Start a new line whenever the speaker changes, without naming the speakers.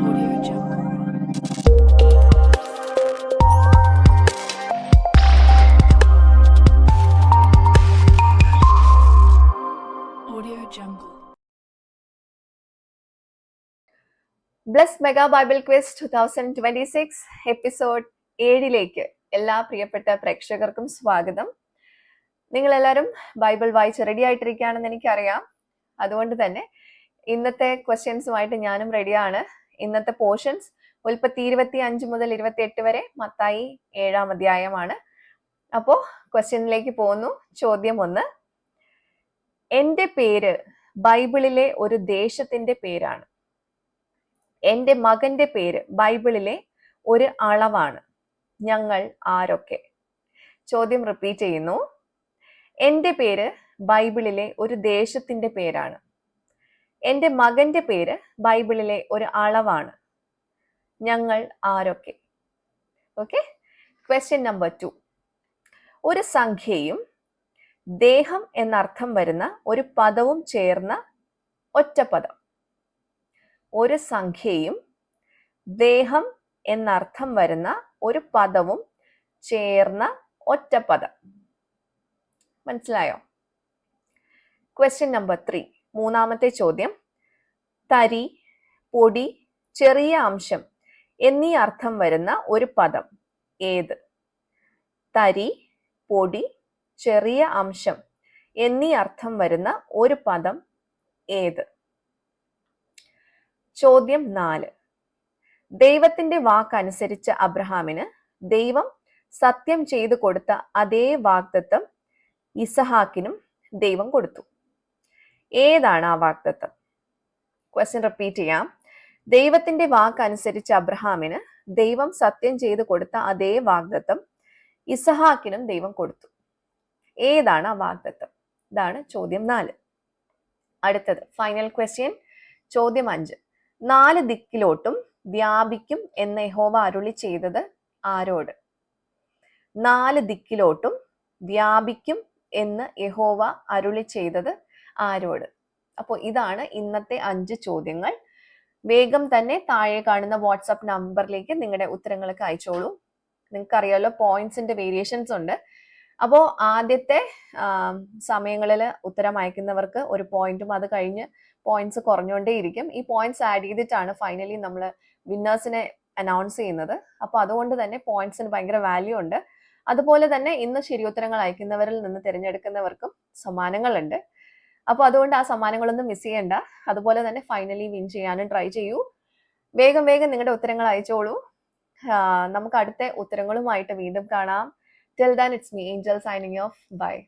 Audio Jungle. Audio Jungle.
Bless mega Bible quiz 2026 episode 7 എല്ലാ പ്രിയപ്പെട്ട പ്രേക്ഷകർക്കും സ്വാഗതം. നിങ്ങൾ എല്ലാവരും ബൈബിൾ വായിച്ച് റെഡി ആയിട്ടിരിക്കുകയാണെന്ന് എനിക്കറിയാം. അതുകൊണ്ട് തന്നെ ഇന്നത്തെ ക്വസ്റ്റ്യൻസുമായിട്ട് ഞാനും റെഡിയാണ്. ഇന്നത്തെ പോർഷൻസ് ഉൽപ്പത്തി 25 മുതൽ 28 വരെ, മത്തായി 7-ാം അധ്യായമാണ്. അപ്പോൾ ക്വസ്റ്റ്യനിലേക്ക് പോകുന്നു. ചോദ്യം 1. എൻ്റെ പേര് ബൈബിളിലെ ഒരു ദേശത്തിന്റെ പേരാണ്. എൻ്റെ മകന്റെ പേര് ബൈബിളിലെ ഒരു അളവാണ്. ഞങ്ങൾ ആരൊക്കെ? ചോദ്യം റിപ്പീറ്റ് ചെയ്യുന്നു. എൻ്റെ പേര് ബൈബിളിലെ ഒരു ദേശത്തിന്റെ പേരാണ്. എൻ്റെ മകന്റെ പേര് ബൈബിളിലെ ഒരു അളവാണ്. ഞങ്ങൾ ആരൊക്കെ? ഓക്കെ. Question number 2. ഒരു സംഖ്യയും ദേഹം എന്നർത്ഥം വരുന്ന ഒരു പദവും ചേർന്ന ഒറ്റപ്പദം. ഒരു സംഖ്യയും ദേഹം എന്നർത്ഥം വരുന്ന ഒരു പദവും ചേർന്ന ഒറ്റപ്പദം. മനസ്സിലായോ? ക്വസ്റ്റ്യൻ നമ്പർ 3, മൂന്നാമത്തെ ചോദ്യം. തരി, പൊടി, ചെറിയ അംശം എന്നീ അർത്ഥം വരുന്ന ഒരു പദം ഏത്? തരി, പൊടി, ചെറിയ അംശം എന്നീ അർത്ഥം വരുന്ന ഒരു പദം ഏത്? ചോദ്യം 4. ദൈവത്തിന്റെ വാക്കനുസരിച്ച അബ്രഹാമിന് ദൈവം സത്യം ചെയ്തു കൊടുത്ത അതേ വാഗ്ദത്തം ഇസഹാക്കിനും ദൈവം കൊടുത്തു. ഏതാണ് ആ വാഗ്ദത്തം? ക്വസ്റ്റ്യൻ റിപ്പീറ്റ് ചെയ്യാം. ദൈവത്തിന്റെ വാക്കനുസരിച്ച് അബ്രഹാമിന് ദൈവം സത്യം ചെയ്തു കൊടുത്ത അതേ വാഗ്ദത്തം ഇസഹാക്കിനും ദൈവം കൊടുത്തു. ഏതാണ് ആ വാഗ്ദത്തം? ഇതാണ് ചോദ്യം 4. അടുത്തത് ഫൈനൽ ക്വസ്റ്റ്യൻ, ചോദ്യം 5. 4 ദിക്കിലോട്ടും വ്യാപിക്കും എന്ന് യഹോവ അരുളി ചെയ്തത് ആരോട്? 4 ദിക്കിലോട്ടും വ്യാപിക്കും എന്ന് യഹോവ അരുളി ചെയ്തത് ആരോട്? അപ്പോൾ ഇതാണ് ഇന്നത്തെ 5 ചോദ്യങ്ങൾ. വേഗം തന്നെ താഴെ കാണുന്ന വാട്സാപ്പ് നമ്പറിലേക്ക് നിങ്ങളുടെ ഉത്തരങ്ങളൊക്കെ അയച്ചോളൂ. നിങ്ങൾക്കറിയാലോ പോയിന്റ്സിന്റെ വേരിയേഷൻസ് ഉണ്ട്. അപ്പോൾ ആദ്യത്തെ സമയങ്ങളിൽ ഉത്തരം അയക്കുന്നവർക്ക് ഒരു പോയിന്റും അത് കഴിഞ്ഞ് പോയിന്റ്സ് കുറഞ്ഞുകൊണ്ടേയിരിക്കും. ഈ പോയിന്റ്സ് ആഡ് ചെയ്തിട്ടാണ് ഫൈനലി നമ്മൾ വിന്നേഴ്സിനെ അനൗൺസ് ചെയ്യുന്നത്. അപ്പോൾ അതുകൊണ്ട് തന്നെ പോയിന്റ്സിന് ഭയങ്കര വാല്യൂ ഉണ്ട്. അതുപോലെ തന്നെ ഇന്ന് ശരിയുത്തരങ്ങൾ അയക്കുന്നവരിൽ നിന്ന് തിരഞ്ഞെടുക്കുന്നവർക്കും സമ്മാനങ്ങളുണ്ട്. അപ്പോൾ അതുകൊണ്ട് ആ സമ്മാനങ്ങളൊന്നും മിസ് ചെയ്യണ്ട. അതുപോലെ തന്നെ ഫൈനലി വിൻ ചെയ്യാനും ട്രൈ ചെയ്യൂ. വേഗം നിങ്ങളുടെ ഉത്തരങ്ങൾ അയച്ചോളൂ. നമുക്ക് അടുത്ത ഉത്തരങ്ങളുമായിട്ട് വീണ്ടും കാണാം. Till then, it's me, Angel, signing off. Bye.